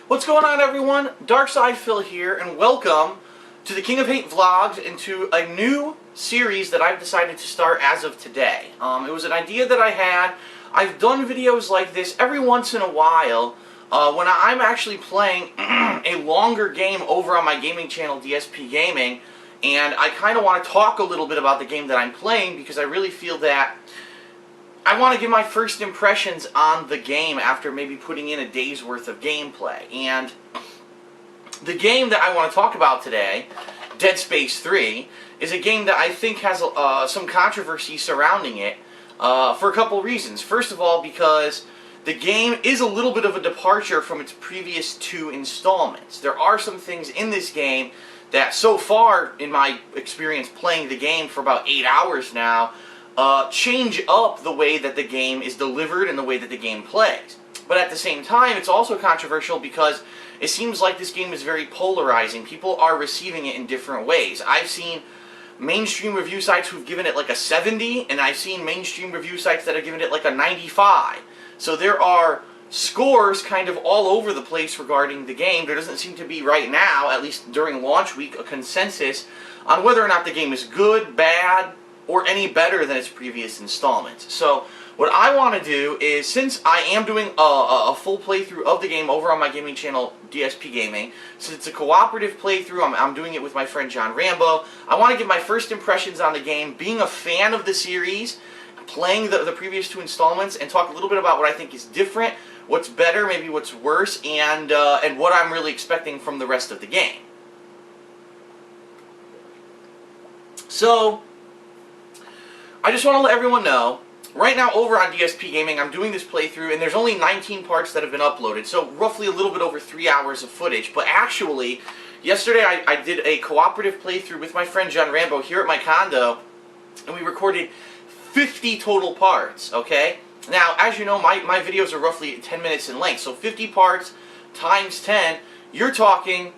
What's going on, everyone? Darkside Phil here, and welcome to the King of Hate Vlogs and to a new series that I've decided to start as of today. It was an idea that I had. I've done videos like this every once in a while when I'm actually playing a longer game over on my gaming channel, DSP Gaming, and I kind of want to talk a little bit about the game that I'm playing because I really feel that I want to give my first impressions on the game after maybe putting in a day's worth of gameplay. And the game that I want to talk about today, Dead Space 3, is a game that I think has some controversy surrounding it for a couple reasons. First of all, because the game is a little bit of a departure from its previous two installments. There are some things in this game that so far, in my experience playing the game for about 8 hours now, change up the way that the game is delivered and the way that the game plays. But at the same time, it's also controversial because it seems like this game is very polarizing. People are receiving it in different ways. I've seen mainstream review sites who've given it like a 70, and I've seen mainstream review sites that have given it like a 95. So there are scores kind of all over the place regarding the game. There doesn't seem to be right now, at least during launch week, a consensus on whether or not the game is good, bad, or any better than its previous installments. So what I want to do is, since I am doing a full playthrough of the game over on my gaming channel, DSP Gaming, since it's a cooperative playthrough, I'm doing it with my friend John Rambo, I want to give my first impressions on the game, being a fan of the series, playing the previous two installments, and talk a little bit about what I think is different, what's better, maybe what's worse, and what I'm really expecting from the rest of the game. So I just want to let everyone know, right now over on DSP Gaming, I'm doing this playthrough, and there's only 19 parts that have been uploaded, so roughly a little bit over 3 hours of footage. But actually, yesterday I did a cooperative playthrough with my friend John Rambo here at my condo, and we recorded 50 total parts, okay? Now, as you know, my videos are roughly 10 minutes in length, so 50 parts times 10, you're talking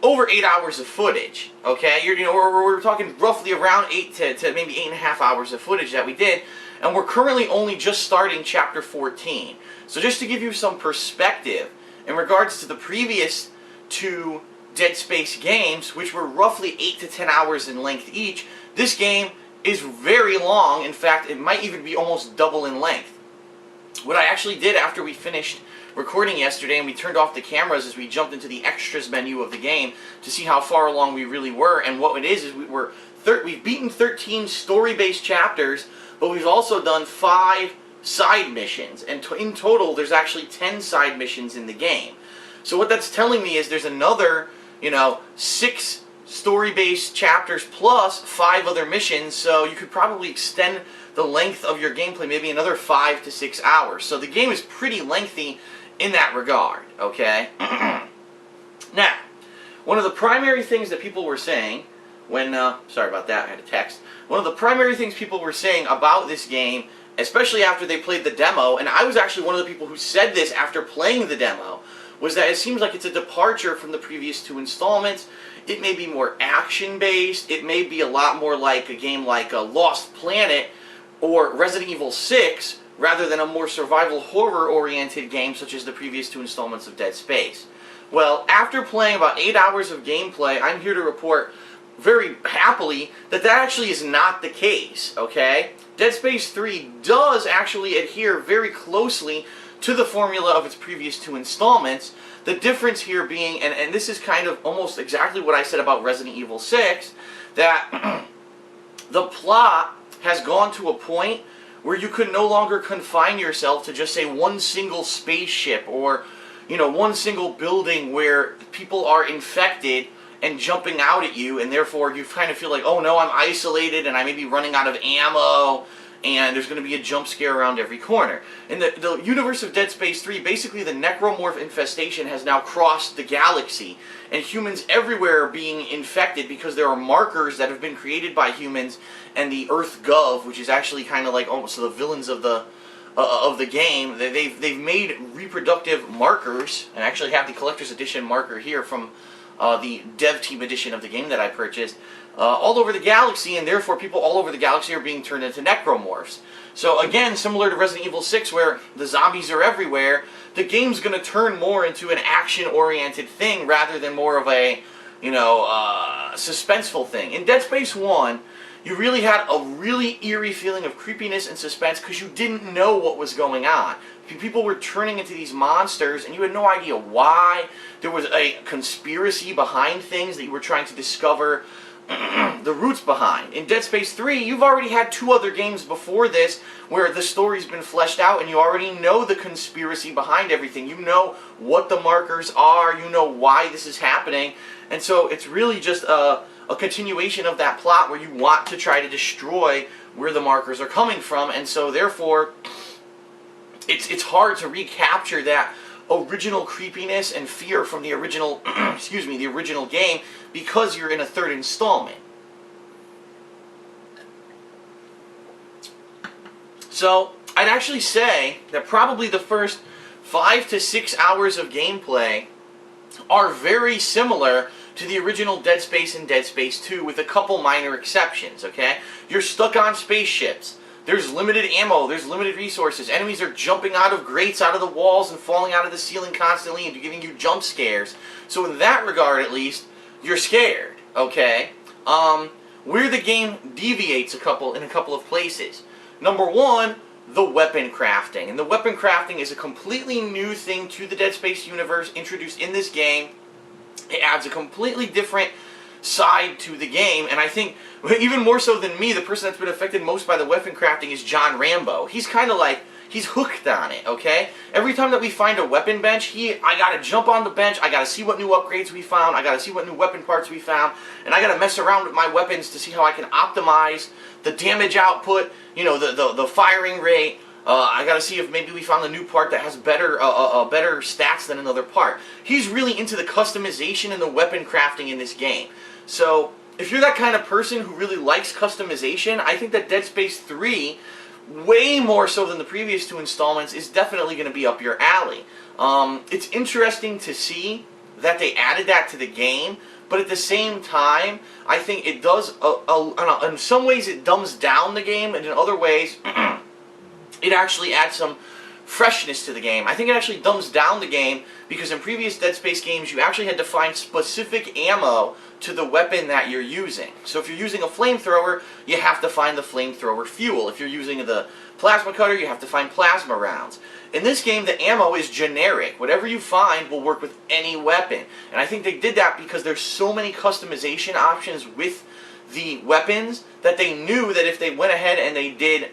over 8 hours of footage, okay? We're talking roughly around 8 to maybe 8.5 hours of footage that we did, and we're currently only just starting Chapter 14. So just to give you some perspective, in regards to the previous two Dead Space games, which were roughly 8 to 10 hours in length each, this game is very long. In fact, it might even be almost double in length. What I actually did after we finished recording yesterday and we turned off the cameras is we jumped into the extras menu of the game to see how far along we really were. And what it is we've beaten 13 story-based chapters, but we've also done 5 side missions. And in total, there's actually 10 side missions in the game. So what that's telling me is there's another, 6 story-based chapters plus 5 other missions, so you could probably extend the length of your gameplay maybe another 5 to 6 hours. So the game is pretty lengthy in that regard, okay? Now, one of the primary things that people were saying when, sorry about that, I had a text. One of the primary things people were saying about this game, especially after they played the demo, and I was actually one of the people who said this after playing the demo, was that it seems like it's a departure from the previous two installments. It may be more action-based, it may be a lot more like a game like Lost Planet or Resident Evil 6, rather than a more survival horror-oriented game such as the previous two installments of Dead Space. Well, after playing about 8 hours of gameplay, I'm here to report very happily that that actually is not the case, okay? Dead Space 3 does actually adhere very closely to the formula of its previous two installments. The difference here being, and this is kind of almost exactly what I said about Resident Evil 6, that the plot has gone to a point where you can no longer confine yourself to just say one single spaceship or, one single building where people are infected and jumping out at you, and therefore you kind of feel like, oh no, I'm isolated and I may be running out of ammo and there's going to be a jump scare around every corner. In the universe of Dead Space 3, basically the necromorph infestation has now crossed the galaxy, and humans everywhere are being infected because there are markers that have been created by humans and the Earth Gov, which is actually kind of like almost the villains of the game. They've made reproductive markers, and I actually have the collector's edition marker here from the dev team edition of the game that I purchased, all over the galaxy, and therefore people all over the galaxy are being turned into necromorphs. So again, similar to Resident Evil 6 where the zombies are everywhere, the game's going to turn more into an action-oriented thing rather than more of a, suspenseful thing. In Dead Space 1, you really had a really eerie feeling of creepiness and suspense because you didn't know what was going on. People were turning into these monsters and you had no idea why. There was a conspiracy behind things that you were trying to discover the roots behind. In Dead Space 3, you've already had 2 other games before this where the story's been fleshed out and you already know the conspiracy behind everything. You know what the markers are, you know why this is happening, and so it's really just a continuation of that plot where you want to try to destroy where the markers are coming from, and so therefore it's hard to recapture that original creepiness and fear from the original the original game because you're in a 3rd installment. So I'd actually say that probably the first 5 to 6 hours of gameplay are very similar to the original Dead Space and Dead Space 2 with a couple minor exceptions, okay? You're stuck on spaceships. There's limited ammo, there's limited resources. Enemies are jumping out of grates, out of the walls, and falling out of the ceiling constantly and giving you jump scares. So in that regard, at least, you're scared, okay? Where the game deviates in a couple of places. Number one, the weapon crafting. And the weapon crafting is a completely new thing to the Dead Space universe introduced in this game. It adds a completely different side to the game, and I think even more so than me, the person that's been affected most by the weapon crafting is John Rambo. He's kind of like, he's hooked on it, okay? Every time that we find a weapon bench, I gotta jump on the bench, I gotta see what new upgrades we found, I gotta see what new weapon parts we found, and I gotta mess around with my weapons to see how I can optimize the damage output, the firing rate. I gotta see if maybe we found a new part that has better stats than another part. He's really into the customization and the weapon crafting in this game. So, if you're that kind of person who really likes customization, I think that Dead Space 3, way more so than the previous 2 installments, is definitely going to be up your alley. It's interesting to see that they added that to the game, but at the same time, I think it does, in some ways it dumbs down the game, and in other ways, it actually adds some freshness to the game. I think it actually dumbs down the game because in previous Dead Space games you actually had to find specific ammo to the weapon that you're using. So if you're using a flamethrower, you have to find the flamethrower fuel. If you're using the plasma cutter, you have to find plasma rounds. In this game, the ammo is generic. Whatever you find will work with any weapon. And I think they did that because there's so many customization options with the weapons that they knew that if they went ahead and they did,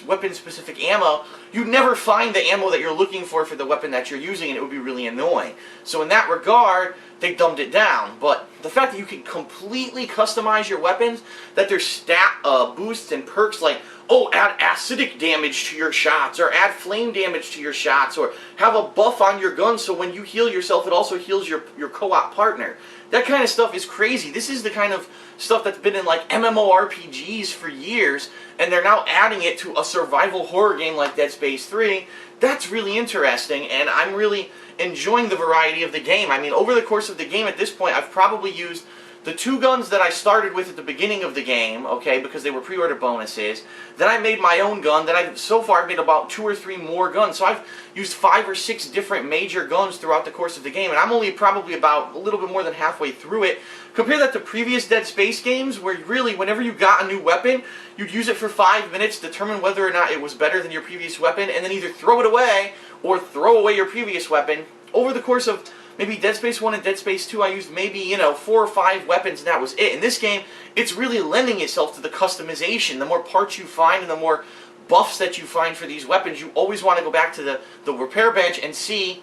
weapon-specific ammo, you'd never find the ammo that you're looking for the weapon that you're using, and it would be really annoying. So in that regard, they dumbed it down. But the fact that you can completely customize your weapons, that there's stat boosts and perks like, oh, add acidic damage to your shots, or add flame damage to your shots, or have a buff on your gun so when you heal yourself, it also heals your co-op partner. That kind of stuff is crazy. This is the kind of stuff that's been in like MMORPGs for years, and they're now adding it to a survival horror game like Dead Space 3. That's really interesting, and I'm really enjoying the variety of the game. I mean, over the course of the game at this point, I've probably used the 2 guns that I started with at the beginning of the game, okay, because they were pre-order bonuses. Then I made my own gun. Then I've so far made about 2 or 3 more guns. So I've used 5 or 6 different major guns throughout the course of the game, and I'm only probably about a little bit more than halfway through it. Compare that to previous Dead Space games, where really, whenever you got a new weapon, you'd use it for 5 minutes, determine whether or not it was better than your previous weapon, and then either throw it away or throw away your previous weapon. Over the course of maybe Dead Space 1 and Dead Space 2, I used maybe, 4 or 5 weapons, and that was it. In this game, it's really lending itself to the customization. The more parts you find and the more buffs that you find for these weapons, you always want to go back to the repair bench and see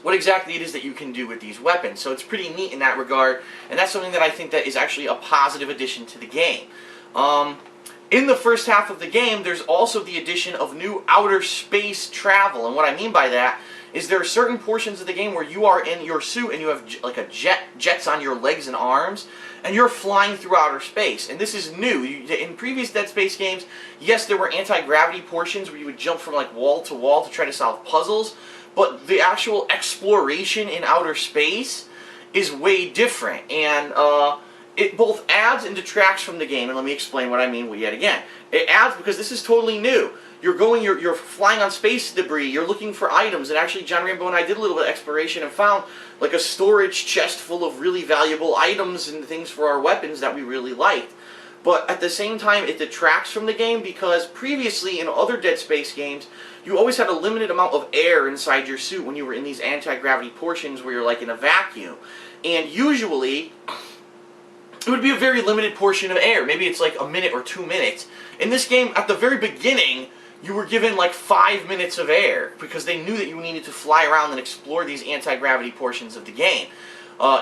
what exactly it is that you can do with these weapons. So it's pretty neat in that regard, and that's something that I think that is actually a positive addition to the game. In the first half of the game, there's also the addition of new outer space travel, and what I mean by that is there are certain portions of the game where you are in your suit and you have like jets on your legs and arms, and you're flying through outer space. And this is new. In previous Dead Space games, yes, there were anti-gravity portions where you would jump from like wall to wall to try to solve puzzles, but the actual exploration in outer space is way different, and it both adds and detracts from the game. And let me explain what I mean yet again. It adds because this is totally new. You're flying on space debris, you're looking for items, and actually John Rambo and I did a little bit of exploration and found like a storage chest full of really valuable items and things for our weapons that we really liked. But at the same time, it detracts from the game because previously in other Dead Space games, you always had a limited amount of air inside your suit when you were in these anti-gravity portions where you're like in a vacuum. And usually, it would be a very limited portion of air. Maybe it's like a minute or 2 minutes. In this game, at the very beginning, you were given like 5 minutes of air because they knew that you needed to fly around and explore these anti-gravity portions of the game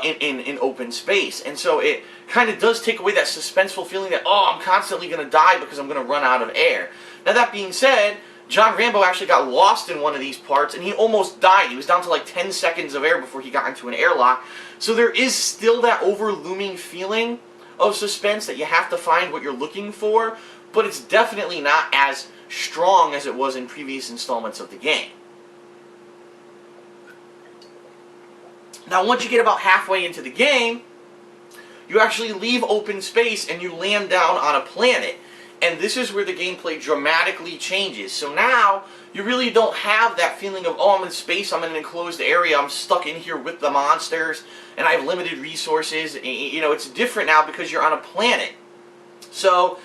in open space. And so it kind of does take away that suspenseful feeling that, oh, I'm constantly going to die because I'm going to run out of air. Now that being said, John Rambo actually got lost in one of these parts and he almost died. He was down to like 10 seconds of air before he got into an airlock. So there is still that overlooming feeling of suspense that you have to find what you're looking for, but it's definitely not as strong as it was in previous installments of the game. Now once you get about halfway into the game, you actually leave open space and you land down on a planet. And this is where the gameplay dramatically changes. So now, you really don't have that feeling of, oh, I'm in space, I'm in an enclosed area, I'm stuck in here with the monsters, and I have limited resources. You know, it's different now because you're on a planet. So,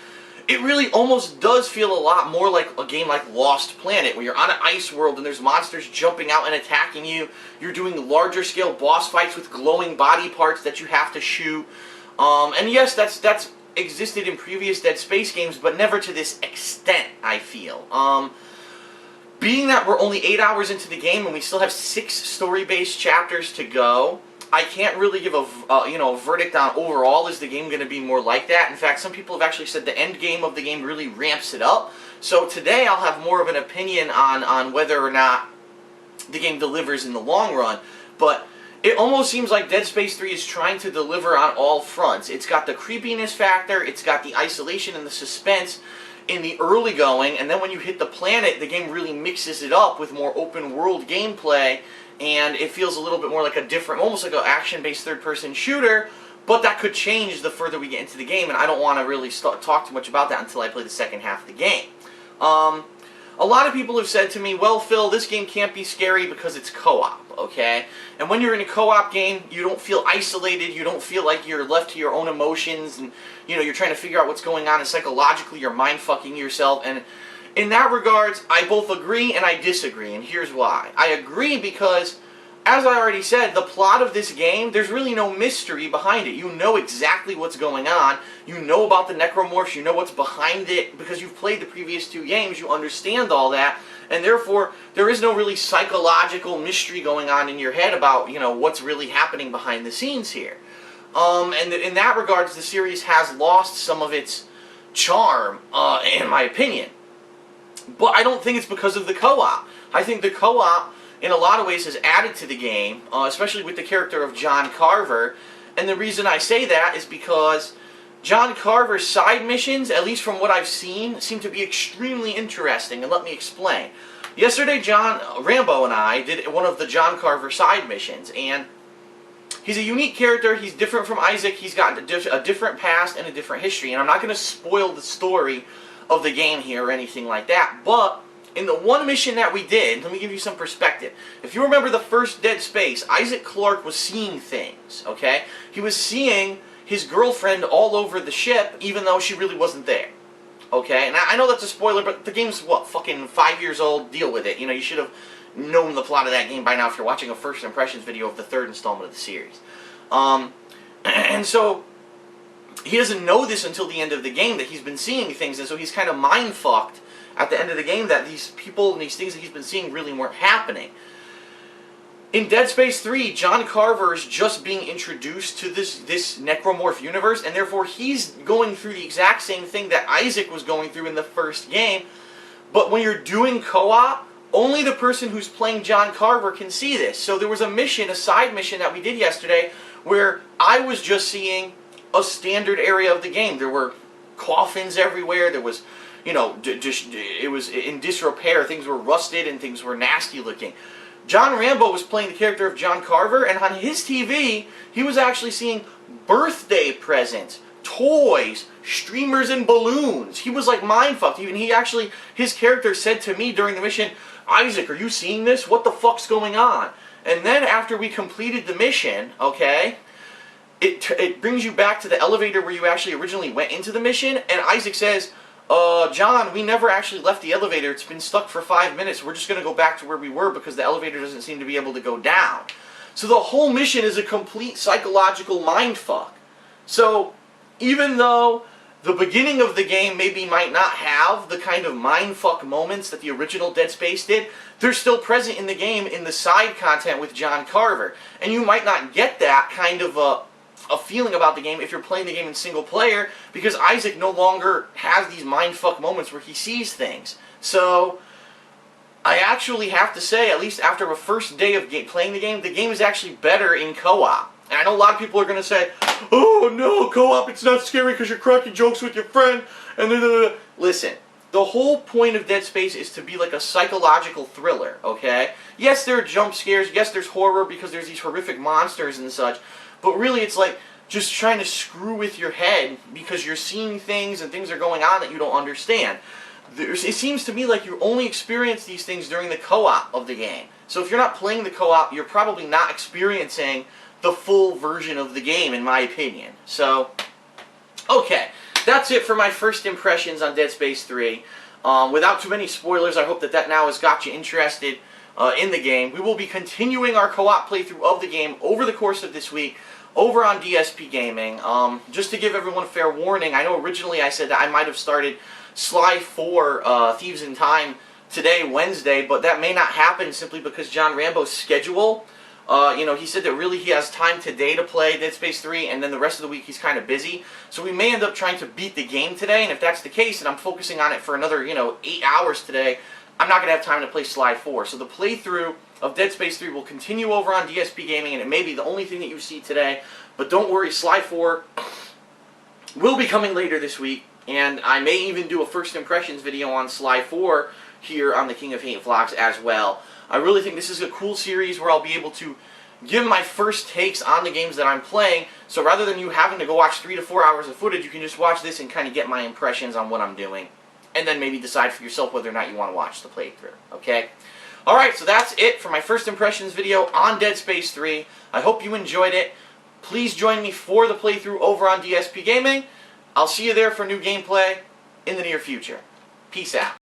it really almost does feel a lot more like a game like Lost Planet, where you're on an ice world and there's monsters jumping out and attacking you. You're doing larger scale boss fights with glowing body parts that you have to shoot. And yes, that's existed in previous Dead Space games, but never to this extent, I feel. Being that we're only 8 hours into the game and we still have 6 story-based chapters to go, I can't really give a verdict on overall is the game going to be more like that. In fact, some people have actually said the end game of the game really ramps it up. So today I'll have more of an opinion on whether or not the game delivers in the long run. But it almost seems like Dead Space 3 is trying to deliver on all fronts. It's got the creepiness factor, it's got the isolation and the suspense in the early going, and then when you hit the planet, the game really mixes it up with more open world gameplay, and it feels a little bit more like a different, almost like an action-based third-person shooter, but that could change the further we get into the game, and I don't want to really talk too much about that until I play the second half of the game. A lot of people have said to me, well, Phil, this game can't be scary because it's co-op, okay? And when you're in a co-op game, you don't feel isolated, you don't feel like you're left to your own emotions, and, you know, you're trying to figure out what's going on, and psychologically you're mind-fucking yourself, and in that regards, I both agree and I disagree, and here's why. I agree because, as I already said, the plot of this game, there's really no mystery behind it. You know exactly what's going on. You know about the necromorphs. You know what's behind it. Because you've played the previous 2 games, you understand all that. And therefore, there is no really psychological mystery going on in your head about, you know, what's really happening behind the scenes here. And in that regards, the series has lost some of its charm, in my opinion. But I don't think it's because of the co-op. I think the co-op, in a lot of ways, has added to the game, especially with the character of John Carver. And the reason I say that is because John Carver's side missions, at least from what I've seen, seem to be extremely interesting, and let me explain. Yesterday, Rambo and I did one of the John Carver side missions, and he's a unique character, he's different from Isaac, he's got a different past and a different history, and I'm not going to spoil the story of the game here or anything like that, but in the one mission that we did, let me give you some perspective. If you remember the first Dead Space, Isaac Clarke was seeing things, okay? He was seeing his girlfriend all over the ship, even though she really wasn't there, okay? And I know that's a spoiler, but the game's, what, fucking 5 years old? Deal with it. You know, you should have known the plot of that game by now if you're watching a first impressions video of the 3rd installment of the series. And so, he doesn't know this until the end of the game, that he's been seeing things, and so he's kind of mind-fucked at the end of the game that these people and these things that he's been seeing really weren't happening. In Dead Space 3, John Carver is just being introduced to this necromorph universe, and therefore he's going through the exact same thing that Isaac was going through in the first game, but when you're doing co-op, only the person who's playing John Carver can see this. So there was a mission, a side mission that we did yesterday, where I was just seeing a standard area of the game. There were coffins everywhere, there was, you know, it was in disrepair, things were rusted and things were nasty looking. John Rambo was playing the character of John Carver, and on his TV, he was actually seeing birthday presents, toys, streamers, and balloons. He was like mind-fucked. Even his character said to me during the mission, "Isaac, are you seeing this? What the fuck's going on?" And then after we completed the mission, okay, it brings you back to the elevator where you actually originally went into the mission, and Isaac says, John, we never actually left the elevator. It's been stuck for 5 minutes. We're just going to go back to where we were because the elevator doesn't seem to be able to go down. So the whole mission is a complete psychological mindfuck. So even though the beginning of the game maybe might not have the kind of mindfuck moments that the original Dead Space did, they're still present in the game in the side content with John Carver. And you might not get that kind of a feeling about the game if you're playing the game in single player, because Isaac no longer has these mindfuck moments where he sees things. So I actually have to say, at least after a first day of playing the game is actually better in co-op. And I know a lot of people are going to say, "Oh no, co-op, it's not scary because you're cracking jokes with your friend." And listen, the whole point of Dead Space is to be like a psychological thriller, okay? Yes, there are jump scares, yes, there's horror because there's these horrific monsters and such, but really it's like just trying to screw with your head because you're seeing things and things are going on that you don't understand. It seems to me like you only experience these things during the co-op of the game. So if you're not playing the co-op, you're probably not experiencing the full version of the game, in my opinion. So, okay, that's it for my first impressions on Dead Space 3. Without too many spoilers, I hope that now has got you interested in the game. We will be continuing our co-op playthrough of the game over the course of this week over on DSP Gaming. Just to give everyone a fair warning, I know originally I said that I might have started Sly 4 Thieves in Time today, Wednesday, but that may not happen simply because John Rambo's schedule, he said that really he has time today to play Dead Space 3, and then the rest of the week he's kind of busy. So we may end up trying to beat the game today, and if that's the case, and I'm focusing on it for another, 8 hours today, I'm not going to have time to play Sly 4. So the playthrough of Dead Space 3 will continue over on DSP Gaming, and it may be the only thing that you see today. But don't worry, Sly 4 will be coming later this week, and I may even do a first impressions video on Sly 4 here on the King of Hate Vlogs as well. I really think this is a cool series where I'll be able to give my first takes on the games that I'm playing, so rather than you having to go watch 3 to 4 hours of footage, you can just watch this and kind of get my impressions on what I'm doing, and then maybe decide for yourself whether or not you want to watch the playthrough, okay? Alright, so that's it for my first impressions video on Dead Space 3. I hope you enjoyed it. Please join me for the playthrough over on DSP Gaming. I'll see you there for new gameplay in the near future. Peace out.